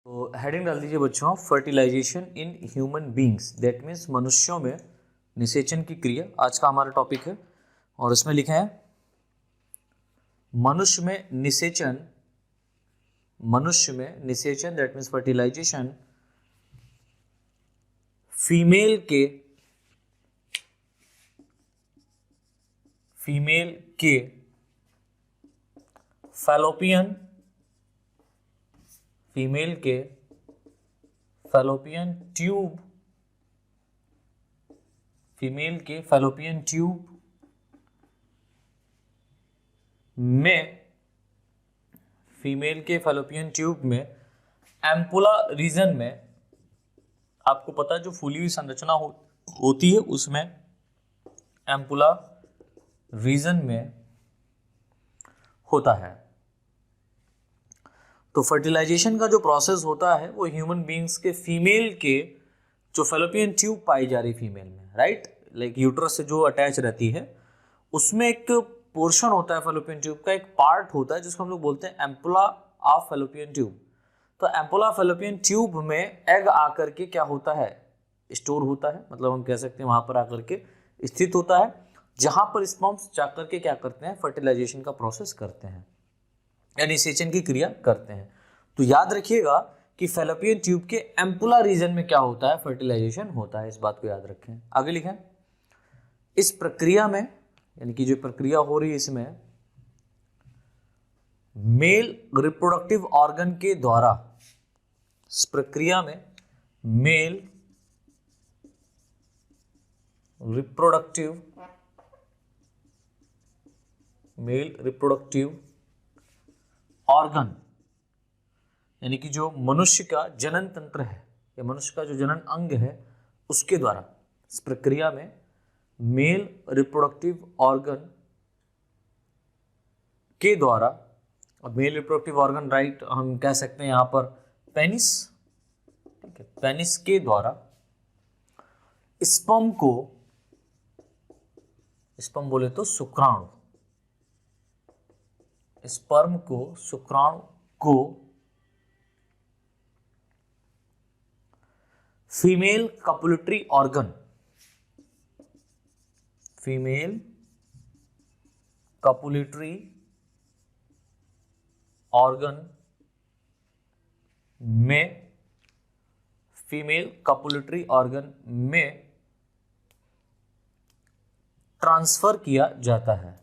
तो हेडिंग डाल दीजिए बच्चों, fertilization in human beings, that means मनुष्यों में निषेचन की क्रिया आज का हमारा टॉपिक है। और इसमें लिखा है मनुष्य में निषेचन, दैट मीन्स फर्टिलाइजेशन फीमेल के फैलोपियन ट्यूब में एम्पुला रीजन में, आपको पता है जो फूली हुई संरचना होती है उसमें एम्पुला रीजन में होता है। तो फर्टिलाइजेशन का जो प्रोसेस होता है वो ह्यूमन बीइंग्स के फीमेल के जो फैलोपियन ट्यूब पाई जा रही फीमेल में, राइट, लाइक यूट्रस से जो अटैच रहती है उसमें एक पोर्शन होता है फैलोपियन ट्यूब का, एक पार्ट होता है जिसको हम लोग बोलते हैं एम्पुला ऑफ फैलोपियन ट्यूब। तो एम्पुला फैलोपियन ट्यूब में एग आकर के क्या होता है, स्टोर होता है, मतलब हम कह सकते हैं वहां पर आकर के स्थित होता है, जहां पर स्पर्म्स जाकर के क्या करते हैं, फर्टिलाइजेशन का प्रोसेस करते हैं या निषेचन की क्रिया करते हैं। तो याद रखिएगा कि फैलोपियन ट्यूब के एम्पुला रीजन में क्या होता है, फर्टिलाइजेशन होता है, इस बात को याद रखें। आगे लिखें, इस प्रक्रिया में, यानी कि जो प्रक्रिया हो रही है इसमें मेल रिप्रोडक्टिव ऑर्गन के द्वारा, इस प्रक्रिया में मेल रिप्रोडक्टिव ऑर्गन, यानी कि जो मनुष्य का जनन तंत्र है या मनुष्य का जो जनन अंग है उसके द्वारा, इस प्रक्रिया में मेल रिप्रोडक्टिव ऑर्गन के द्वारा, अब मेल रिप्रोडक्टिव ऑर्गन, राइट, हम कह सकते हैं यहां पर पेनिस, ठीक है, पेनिस के द्वारा स्पर्म बोले तो शुक्राणु, स्पर्म को, शुक्राणु को फीमेल कपुलेटरी ऑर्गन में ट्रांसफर किया जाता है।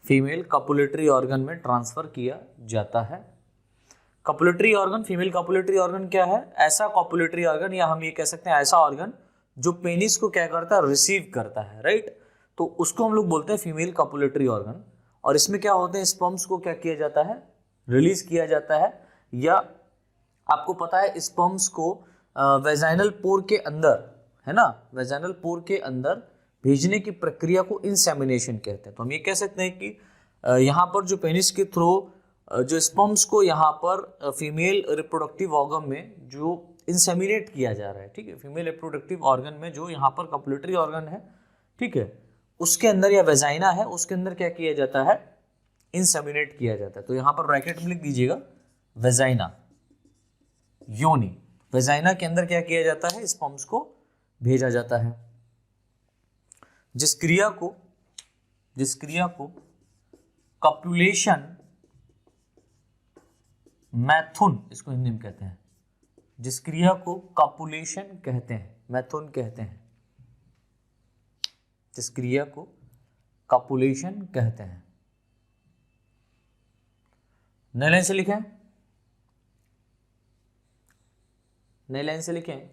फीमेल कपुलेटरी ऑर्गन में ट्रांसफर किया जाता है। Copulatory organ, female copulatory organ क्या है, ऐसा कपुलेटरी ऑर्गन, या हम ये कह सकते हैं ऐसा ऑर्गन जो पेनिस को क्या करता है, रिसीव करता है, राइट, तो उसको हम लोग बोलते हैं फीमेल कपुलेटरी ऑर्गन। और इसमें क्या होते हैं, स्पर्म्स को क्या किया जाता है, रिलीज किया जाता है, या आपको पता है स्पर्म्स को वेजाइनल पोर के अंदर, है ना, वेजाइनल पोर के अंदर भेजने की प्रक्रिया को इंसेमिनेशन कहते हैं। तो हम ये कह सकते हैं कि यहाँ पर जो पेनिस के थ्रू जो स्पर्म्स को यहाँ पर फीमेल रिप्रोडक्टिव ऑर्गन में जो इंसेमिनेट किया जा रहा है, ठीक है, फीमेल रिप्रोडक्टिव ऑर्गन में जो यहाँ पर कपुलेटरी ऑर्गन है, ठीक है, उसके अंदर या वेजाइना है, उसके अंदर क्या किया जाता है, इंसेमिनेट किया जाता है। तो यहाँ पर ब्रैकेट में लिख दीजिएगा वेजाइना, योनि, वेजाइना के अंदर क्या किया जाता है, स्पर्म्स को भेजा जाता है। जिस क्रिया को कॉपुलेशन मैथुन, इसको हिंदी में कहते हैं, जिस क्रिया को कॉपुलेशन कहते हैं, मैथुन कहते हैं, जिस क्रिया को कॉपुलेशन कहते हैं। नई लाइन से लिखें,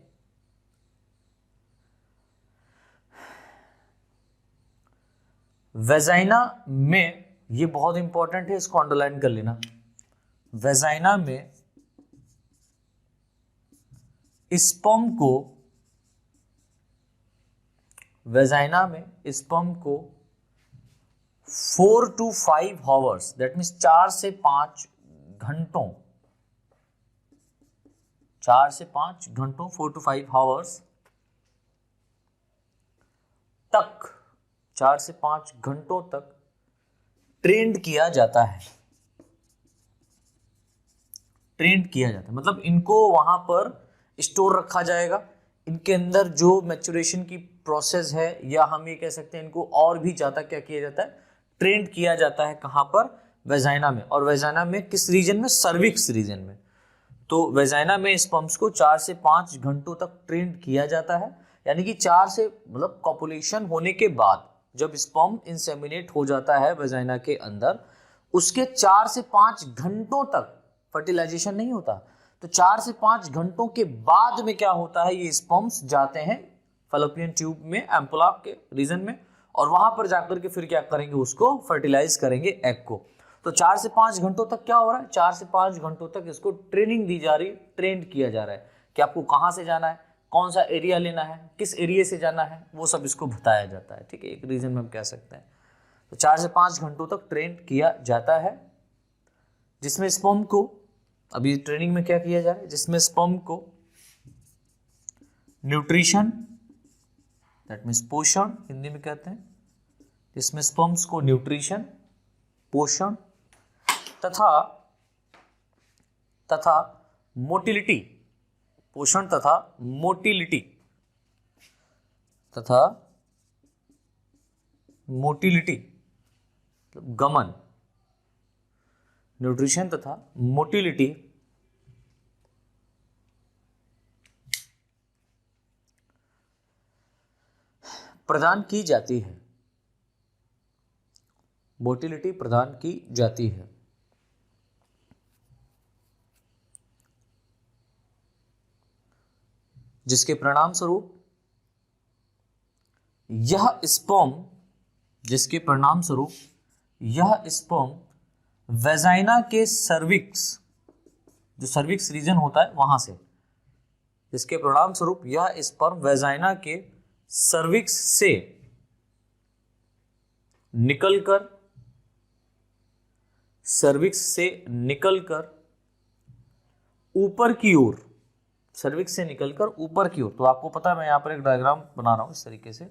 वेजाइना में, ये बहुत इंपॉर्टेंट है, इसको अंडरलाइन कर लेना, वेजाइना में स्पर्म को 4 to 5 आवर्स, दैट मीन्स 4 से 5 घंटों, 4 to 5 आवर्स तक, 4 से 5 घंटों तक ट्रेंड किया जाता है। ट्रेंड किया जाता है, मतलब इनको वहां पर स्टोर रखा जाएगा। इनके अंदर जो मैच्योरेशन की प्रोसेस है, या हम ये कह सकते हैं इनको और भी ज्यादा क्या किया जाता है, ट्रेंड किया जाता है। कहाँ पर? वेजाइना में। और वेजाइना में किस रीजन में? सर्विक्स रीजन में। तो वेजाइना में स्पर्म्स को 4 से 5 घंटों तक ट्रेंड किया जाता है, यानी कि 4 से मतलब कॉपुलेशन होने के बाद जब स्पर्म इंसेमिनेट हो जाता है वेजाइना के अंदर, उसके 4 से 5 घंटों तक फर्टिलाइजेशन नहीं होता। तो 4 से 5 घंटों के बाद में क्या होता है, ये स्पर्म्स जाते हैं फैलोपियन ट्यूब में, एम्पुला के रीजन में, और वहां पर जाकर के फिर क्या करेंगे, उसको फर्टिलाइज करेंगे एग को। तो 4 से 5 घंटों तक क्या हो रहा है, 4 से 5 घंटों तक इसको ट्रेनिंग दी जा रही, ट्रेंड किया जा रहा है कि आपको कहाँ से जाना है, कौन सा एरिया लेना है, किस एरिया से जाना है, वो सब इसको बताया जाता है। ठीक है, एक रीजन में हम कह सकते हैं। तो 4 से 5 घंटों तक ट्रेंड किया जाता है, जिसमें स्पर्म को, अभी ट्रेनिंग में क्या किया जा रहा है, जिसमें स्पर्म को न्यूट्रिशन, दैट मीन्स पोषण हिंदी में कहते हैं, जिसमें स्पर्म्स को न्यूट्रिशन, पोषण तथा मोटिलिटी, पोषण तथा मोटिलिटी मतलब गमन, न्यूट्रिशन तथा मोटिलिटी प्रदान की जाती है, मोटिलिटी प्रदान की जाती है। जिसके परिणाम स्वरूप यह स्पर्म वेजाइना के सर्विक्स, जो सर्विक्स रीजन होता है वहां से, जिसके परिणाम स्वरूप यह स्पर्म वेजाइना के सर्विक्स से निकलकर ऊपर की ओर, सर्विक्स से निकलकर ऊपर की ओर, तो आपको पता है मैं यहाँ पर एक डायग्राम बना रहा हूँ इस तरीके से,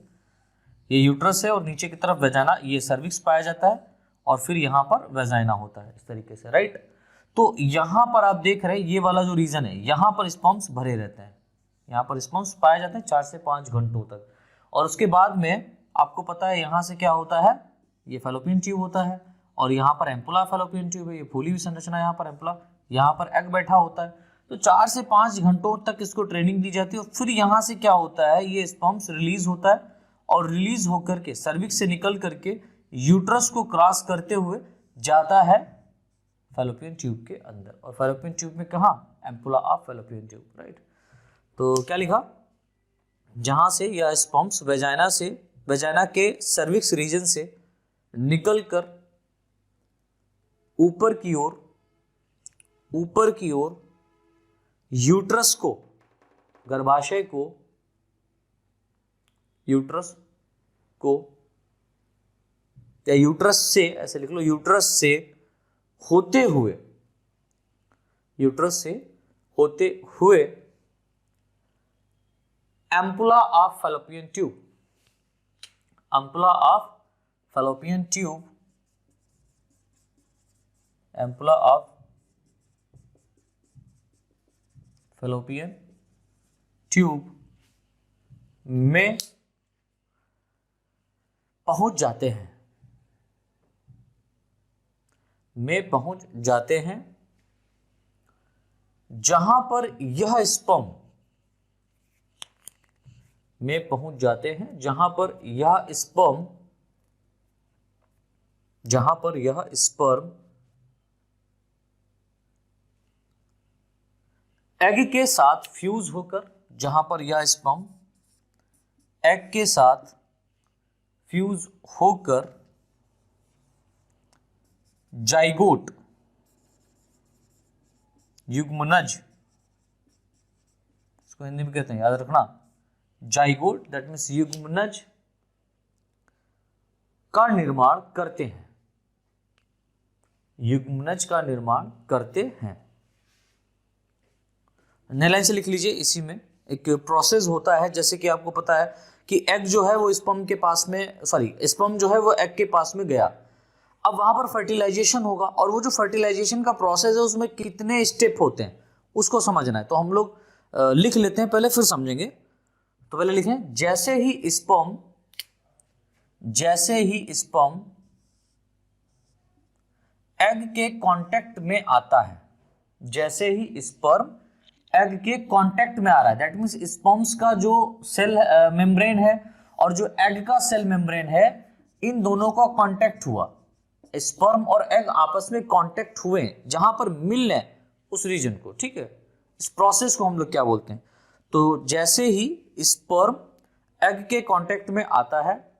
ये यूट्रस है और नीचे की तरफ वेजाइना, ये सर्विक्स पाया जाता है और फिर यहाँ पर वेजाइना होता है इस तरीके से, राइट। तो यहाँ पर आप देख रहे हैं ये वाला जो रीजन है, यहाँ पर स्पर्म्स भरे रहते हैं, यहाँ पर स्पर्म्स पाए जाते हैं 4 से 5 घंटों तक। और उसके बाद में आपको पता है यहाँ से क्या होता है, ये फैलोपियन ट्यूब होता है, और यहाँ पर एम्पुला फैलोपियन ट्यूब है, ये फूली हुई संरचना यहाँ पर एम्पुला, यहाँ पर एग बैठा होता है। तो 4 से 5 घंटों तक इसको ट्रेनिंग दी जाती है, और फिर यहाँ से क्या होता है, ये स्पर्म्स रिलीज होता है, और रिलीज होकर के सर्विक्स से निकल करके यूट्रस को क्रॉस करते हुए जाता है फैलोपियन ट्यूब के अंदर। और फैलोपियन ट्यूब में कहाँ, ampulla of fallopian tube, right. तो क्या लिखा, जहां से यह स्पर्म्स वेजाइना के सर्विक्स रीजन से निकलकर ऊपर की ओर यूट्रस को, गर्भाशय को, या यूट्रस से, ऐसे लिख लो, यूट्रस से होते हुए एम्पुला ऑफ फैलोपियन ट्यूब में पहुंच जाते हैं, जहां पर यह स्पर्म एग के साथ फ्यूज होकर, जाइगोट, युग्मनज, इसको हिंदी में कहते हैं, याद रखना, जाइगोट, दैट मीन्स युग्मनज का निर्माण करते हैं। नए लाइन से लिख लीजिए, इसी में एक प्रोसेस होता है, जैसे कि आपको पता है कि एग जो है वो स्पर्म के पास में, स्पर्म जो है वो एग के पास में गया। अब वहां पर फर्टिलाइजेशन होगा, और वो जो फर्टिलाइजेशन का प्रोसेस है उसमें कितने स्टेप होते हैं उसको समझना है। तो हम लोग लिख लेते हैं पहले, फिर समझेंगे। तो पहले लिखें, जैसे ही स्पर्म एग के कांटेक्ट में आता है, जैसे ही स्पर्म एग के कांटेक्ट में आ रहा है, दैट मींस स्पर्म्स का जो सेल मेम्ब्रेन है और जो एग का सेल मेम्ब्रेन है, इन दोनों का कांटेक्ट हुआ, स्पर्म और एग आपस में कांटेक्ट हुए, जहां पर मिल रहे उस रीजन को, ठीक है, इस प्रोसेस को हम लोग क्या बोलते हैं। तो जैसे ही स्पर्म एग के कांटेक्ट में आता है,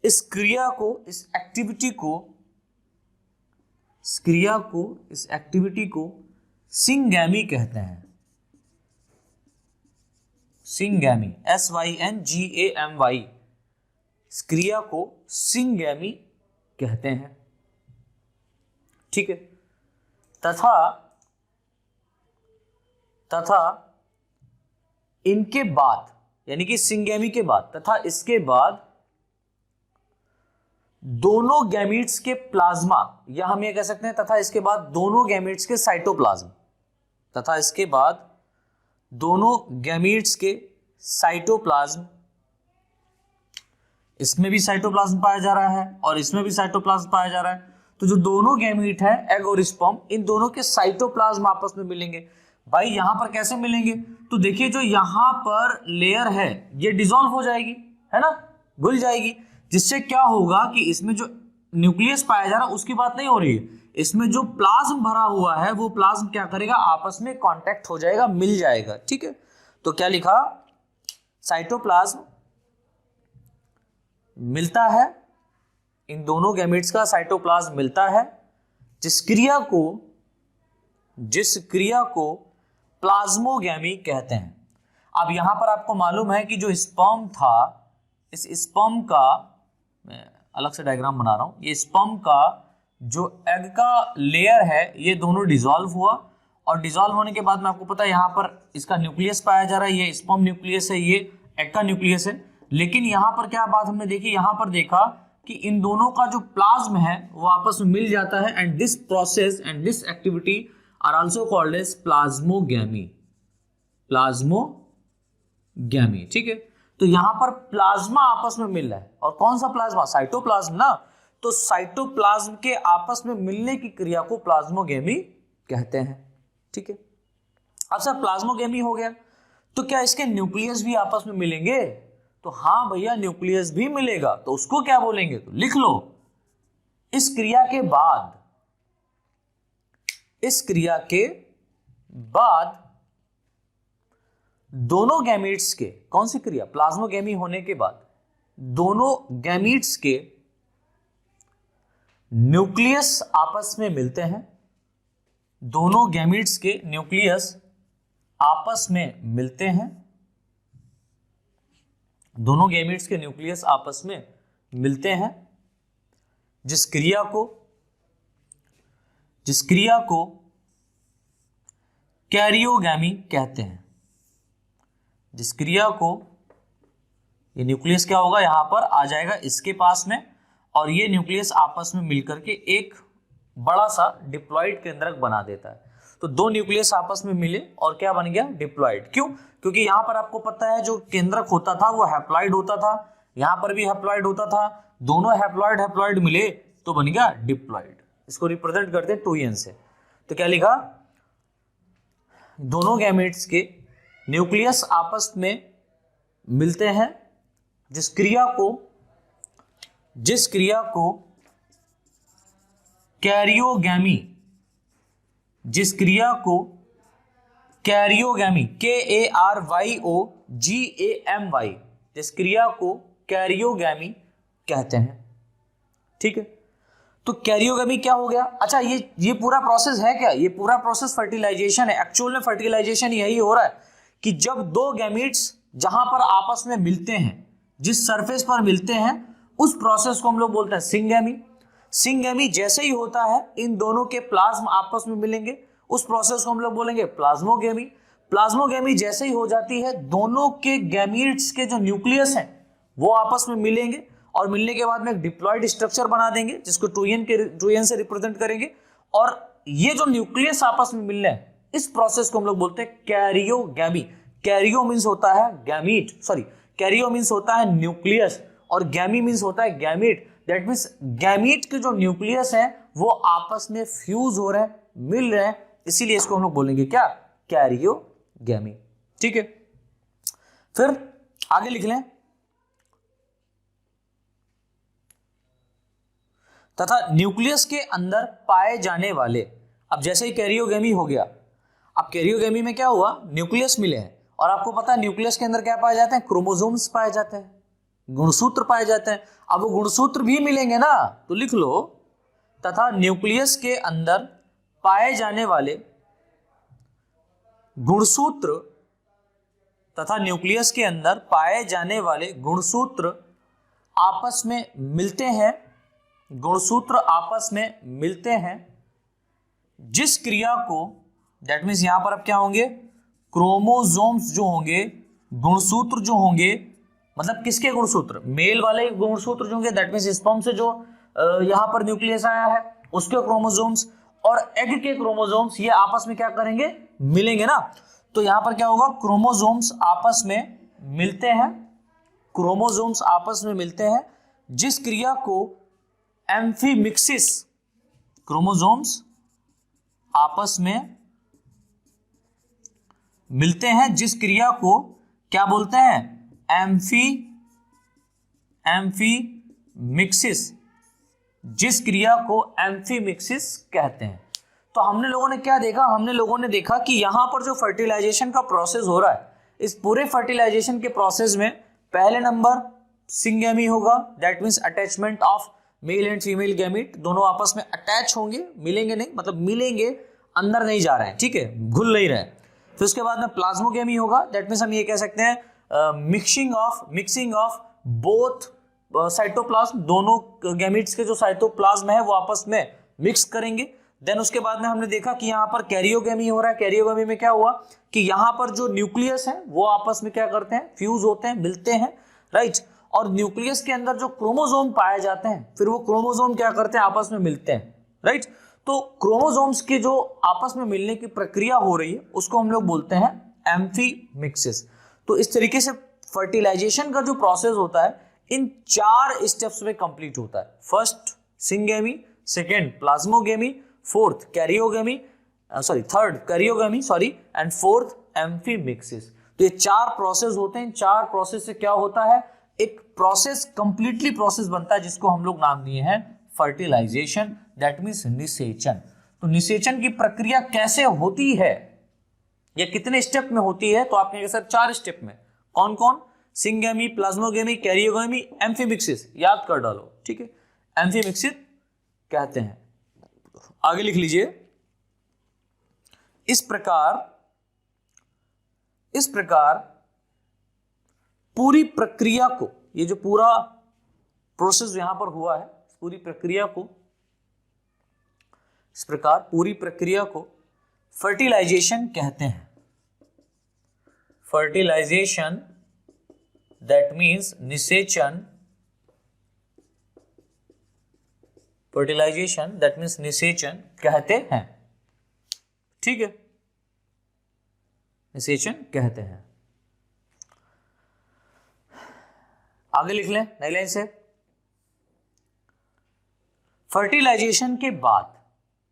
इस क्रिया को, इस एक्टिविटी को सिंगैमी कहते हैं। सिंगैमी, SYNGAMY, इस क्रिया को सिंगैमी कहते हैं, ठीक है। तथा इनके बाद, यानी कि सिंगैमी के बाद तथा इसके बाद दोनों गैमीट्स के प्लाज्मा, या हम ये कह सकते हैं तथा इसके बाद दोनों गैमीट्स के साइटोप्लाज्म, तथा इसके बाद दोनों गैमीट्स के साइटोप्लाज्म, इसमें भी साइटोप्लाज्म पाया जा रहा है और इसमें भी साइटोप्लाज्म पाया जा रहा है। तो जो दोनों गैमीट है, एग और स्पर्म, इन दोनों के साइटोप्लाज्म आपस में मिलेंगे। भाई यहां पर कैसे मिलेंगे? तो देखिए, जो यहां पर लेयर है ये डिसॉल्व हो जाएगी, है ना, घुल जाएगी, जिससे क्या होगा कि इसमें जो न्यूक्लियस पाया जा रहा है उसकी बात नहीं हो रही है, इसमें जो प्लाज्म भरा हुआ है वो प्लाज्म क्या करेगा, आपस में कांटेक्ट हो जाएगा, मिल जाएगा, ठीक है। तो क्या लिखा, साइटोप्लाज्म मिलता है, इन दोनों गैमेट्स का साइटोप्लाज्म मिलता है, जिस क्रिया को प्लाज्मोगैमी कहते हैं। अब यहां पर आपको मालूम है कि जो स्पर्म था, इस स्पर्म का, मैं अलग से डायग्राम बना रहा हूं, ये स्पर्म का जो एग का लेयर है ये दोनों डिसॉल्व हुआ, और डिसॉल्व होने के बाद में आपको पता है यहां पर इसका न्यूक्लियस पाया जा रहा है, ये स्पर्म न्यूक्लियस है, ये एग का न्यूक्लियस है। लेकिन यहां पर क्या बात हमने देखी, यहां पर देखा कि इन दोनों का जो प्लाज्म है वो आपस में मिल जाता है, and this process and this activity are also called as plasmogamy, ठीक है। तो यहां पर प्लाज्मा आपस में मिल रहा है, और कौन सा प्लाज्मा, साइटोप्लाज्म ना, तो साइटोप्लाज्म के आपस में मिलने की क्रिया को प्लाज्मोगैमी कहते हैं, ठीक है। अब सर प्लाज्मोगैमी हो गया, तो क्या इसके न्यूक्लियस भी आपस में मिलेंगे? तो हाँ भैया, न्यूक्लियस भी मिलेगा, तो उसको क्या बोलेंगे, तो लिख लो, इस क्रिया के बाद दोनों गैमीट्स के, कौन सी क्रिया, प्लाज्मोगैमी होने के बाद दोनों गैमीट्स के न्यूक्लियस आपस में मिलते हैं, दोनों गैमीट्स के न्यूक्लियस आपस में मिलते हैं, दोनों गैमीट्स के न्यूक्लियस आपस में मिलते हैं, जिस क्रिया को कैरियोगैमी कहते हैं, जिस क्रिया को, ये न्यूक्लियस क्या होगा, यहां पर आ जाएगा इसके पास में, और ये न्यूक्लियस आपस में मिलकर के एक बड़ा सा डिप्लॉइड केंद्रक बना देता है। तो दो न्यूक्लियस आपस में मिले और क्या बन गया, डिप्लॉइड। क्यों? क्योंकि यहां पर आपको पता है जो केंद्रक होता था वो हैप्लॉइड होता था, यहां पर भी हैप्लॉइड होता था, दोनों हैप्लॉइड मिले तो बन गया डिप्लॉइड। इसको रिप्रेजेंट करते हैं 2n से। तो क्या लिखा, दोनों गैमेट्स के न्यूक्लियस आपस में मिलते हैं, जिस क्रिया को कैरियोगैमी, KARYOGAMY, जिस क्रिया को कैरियोगैमी कहते हैं, ठीक है। तो कैरियोगैमी क्या हो गया? अच्छा, ये पूरा प्रोसेस है क्या? ये पूरा प्रोसेस फर्टिलाइजेशन है। एक्चुअल में फर्टिलाइजेशन यही हो रहा है कि जब दो गैमीट्स जहां पर आपस में मिलते हैं, जिस सरफेस पर मिलते हैं, उस प्रोसेस को हम लोग बोलते हैं सिंगैमी। सिंगैमी जैसे ही होता है, इन दोनों के प्लाज्म आपस में मिलेंगे, उस प्रोसेस को हम लोग बोलेंगे प्लाज्मोगैमी। प्लाज्मोगैमी जैसे ही हो जाती है, दोनों के गैमीट्स के जो न्यूक्लियस हैं वो आपस में मिलेंगे, और मिलने के बाद में एक डिप्लॉयड स्ट्रक्चर बना देंगे जिसको 2n से रिप्रेजेंट करेंगे, और ये जो न्यूक्लियस आपस में मिलने हैं इस प्रोसेस को हम लोग बोलते हैं कैरियोगैमी। कैरियो मींस होता है गैमीट, सॉरी कैरियो मींस होता है न्यूक्लियस और गैमी मींस होता है गैमीट। दैट मींस गैमीट के जो न्यूक्लियस है वो आपस में फ्यूज हो रहे हैं, मिल रहे हैं, इसीलिए इसको हम लोग बोलेंगे क्या, कैरियोगैमी। ठीक है, फिर आगे लिख लें, तथा न्यूक्लियस के अंदर पाए जाने वाले, अब जैसे ही कैरियोगैमी हो गया, अब कैरियोगैमी में क्या हुआ, न्यूक्लियस मिले हैं, और आपको पता है न्यूक्लियस के अंदर क्या पाए जाते हैं, क्रोमोसोम्स पाए जाते हैं, गुणसूत्र पाए जाते हैं। अब वो गुणसूत्र भी मिलेंगे ना, तो लिख लो, तथा न्यूक्लियस के अंदर पाए जाने वाले गुणसूत्र, तथा न्यूक्लियस के अंदर पाए जाने वाले गुणसूत्र आपस में मिलते हैं, गुणसूत्र आपस में मिलते हैं, जिस क्रिया को, दैट मीन्स यहां पर अब क्या होंगे, क्रोमोसोम्स जो होंगे, गुणसूत्र जो होंगे, मतलब किसके गुणसूत्र, मेल वाले गुणसूत्र जो होंगे, दैट मीन्स स्पर्म से जो यहां पर न्यूक्लियस आया है उसके क्रोमोसोम्स और एग के क्रोमोसोम्स, ये आपस में क्या करेंगे, मिलेंगे ना। तो यहां पर क्या होगा, क्रोमोसोम्स आपस में मिलते हैं, क्रोमोसोम्स आपस में मिलते हैं, जिस क्रिया को एम्फीमिक्सिस, क्रोमोसोम्स आपस में मिलते हैं, जिस क्रिया को क्या बोलते हैं, एम्फीमिक्सिस, जिस क्रिया को एम्फीमिक्सिस कहते हैं। तो हमने लोगों ने क्या देखा, हमने लोगों ने देखा कि यहां पर जो फर्टिलाइजेशन का प्रोसेस हो रहा है, इस पूरे फर्टिलाइजेशन के प्रोसेस में पहले नंबर सिंगेमी होगा, that means attachment of male and female gamete, दोनों आपस में अटैच होंगे, मिलेंगे नहीं, मतलब मिलेंगे, अंदर नहीं जा रहे हैं, ठीक है, घुल नहीं रहे। फिर उसके बाद में प्लाज्मोगेमी होगा, दैट मीन्स हम ये कह सकते हैं मिक्सिंग ऑफ बोथ साइटोप्लाज्म, दोनों गैमीट्स के जो साइटोप्लाज्म है वो आपस में मिक्स करेंगे। देन उसके बाद में हमने देखा कि यहाँ पर कैरियोगेमी हो रहा है। कैरियोगेमी में क्या हुआ कि यहाँ पर जो न्यूक्लियस है वो आपस में क्या करते हैं, फ्यूज होते हैं, मिलते हैं, राइट। और न्यूक्लियस के अंदर जो क्रोमोसोम पाए जाते हैं, फिर वो क्रोमोसोम क्या करते हैं, आपस में मिलते हैं, राइट। तो क्रोमोसोम्स की जो आपस में मिलने की प्रक्रिया हो रही है उसको हम लोग बोलते हैं एम्फीमिक्सिस। तो इस तरीके से फर्टिलाइजेशन का जो प्रोसेस होता है इन 4 स्टेप्स में कंप्लीट होता है। First syngamy, second plasmogamy, fourth karyogamy, third karyogamy and fourth amphimixis. तो ये 4 प्रोसेस होते हैं। 4 प्रोसेस से क्या होता है, एक प्रोसेस, कंप्लीटली प्रोसेस बनता है जिसको हम लोग नाम दिए हैं फर्टिलाइजेशन, दैट मीन्स निषेचन। तो निषेचन की प्रक्रिया कैसे होती है, ये कितने स्टेप में होती है, तो आपने सर 4 स्टेप में, कौन कौन, सिंगेमी, प्लाज्मोगेमी, कैरियोगेमी, एम्फीमिक्सिस, याद कर डालो, ठीक है, एम्फीमिक्सिस कहते हैं। आगे लिख लीजिए, इस प्रकार पूरी प्रक्रिया को, ये जो पूरा प्रोसेस यहां पर हुआ है, पूरी प्रक्रिया को, इस प्रकार पूरी प्रक्रिया को फर्टिलाइजेशन कहते हैं। फर्टिलाइजेशन दैट मीन्स निषेचन, फर्टिलाइजेशन दैट मीन्स निषेचन कहते हैं, ठीक है, निषेचन कहते हैं। आगे लिख लें नई लाइन से, फर्टिलाइजेशन के बाद,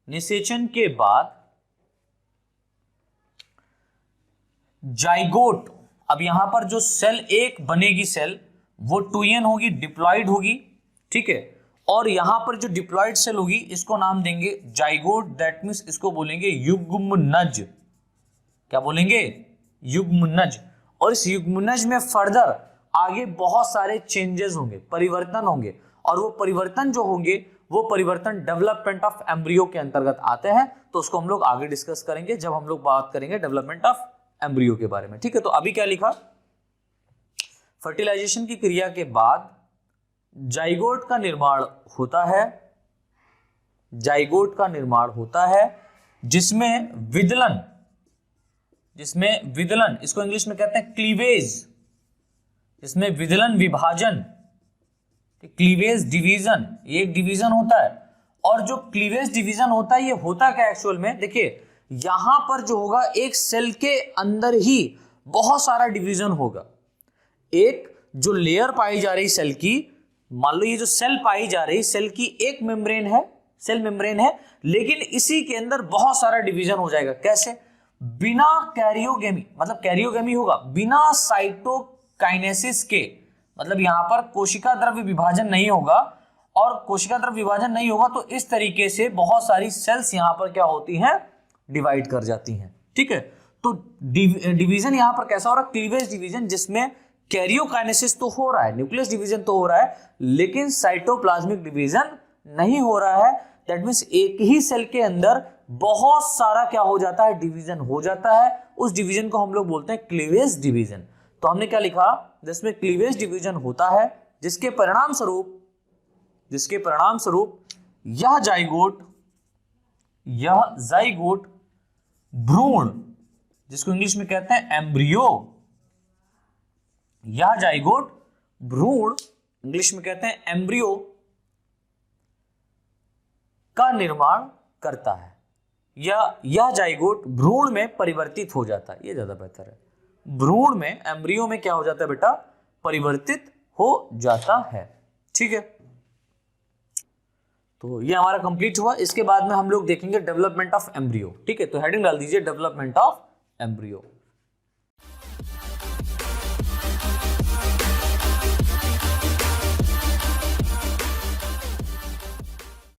निषेचन के बाद जाइगोट, अब यहां पर जो सेल एक बनेगी सेल वो 2n होगी, डिप्लॉइड होगी, ठीक है, और यहां पर जो डिप्लॉइड सेल होगी इसको नाम देंगे जाइगोट, दैट मीन्स इसको बोलेंगे युग्मनज। क्या बोलेंगे, युग्मनज। और इस युग्मनज में फर्दर आगे बहुत सारे चेंजेस होंगे, परिवर्तन होंगे, और वो परिवर्तन जो होंगे वो परिवर्तन डेवलपमेंट ऑफ एम्ब्रियो के अंतर्गत आते हैं। तो उसको हम लोग आगे डिस्कस करेंगे जब हम लोग बात करेंगे डेवलपमेंट ऑफ एम्ब्रियो के बारे में, ठीक है। तो अभी क्या लिखा, फर्टिलाइजेशन की क्रिया के बाद जाइगोट का निर्माण होता है, जाइगोट का निर्माण होता है जिसमें विदलन, इसको इंग्लिश में कहते हैं क्लीवेज, जिसमें विदलन, विभाजन क्लीवेज डिवीजन, ये एक डिवीजन होता है। और जो क्लीवेज डिवीजन होता है ये होता क्या एक्चुअल में, देखिए यहां पर जो होगा एक सेल के अंदर ही बहुत सारा डिवीजन होगा। एक जो लेयर पाई जा रही सेल की, मान लो ये जो सेल पाई जा रही सेल की एक मेम्ब्रेन है, सेल मेम्ब्रेन है, लेकिन इसी के अंदर बहुत सारा डिवीजन हो जाएगा। कैसे? बिना कैरियोगेमी, मतलब कैरियोगेमी होगा बिना साइटोकाइनेसिस के, मतलब यहां पर कोशिका द्रव्य विभाजन नहीं होगा। और कोशिका द्रव्य विभाजन नहीं होगा तो इस तरीके से बहुत सारी सेल्स यहां पर क्या होती हैं, डिवाइड कर जाती हैं। ठीक है, तो डिवीजन यहां पर कैसा हो रहा है, क्लीवेज डिवीजन, जिसमें कैरियोकाइनेसिस तो हो रहा है, न्यूक्लियस डिवीजन तो हो रहा है, लेकिन साइटोप्लाज्मिक डिवीजन नहीं हो रहा है। दैट मींस एक ही सेल के अंदर बहुत सारा क्या हो जाता है, डिवीजन हो जाता है। उस डिवीजन को हम लोग बोलते हैं क्लीवेज डिवीजन। तो हमने क्या लिखा, जिसमें क्लीवेज डिवीजन होता है, जिसके परिणाम स्वरूप यह जाइगोट भ्रूण, जिसको इंग्लिश में कहते हैं एम्ब्रियो, यह जाइगोट भ्रूण इंग्लिश में कहते हैं एम्ब्रियो का निर्माण करता है, या यह जाइगोट भ्रूण में परिवर्तित हो जाता है। ये ज्यादा बेहतर है, भ्रूण में, एम्ब्रियो में क्या हो जाता है बेटा, परिवर्तित हो जाता है। ठीक है, तो ये हमारा कंप्लीट हुआ। इसके बाद में हम लोग देखेंगे डेवलपमेंट ऑफ एम्ब्रियो। ठीक है, तो हेडिंग डाल दीजिए डेवलपमेंट ऑफ एम्ब्रियो।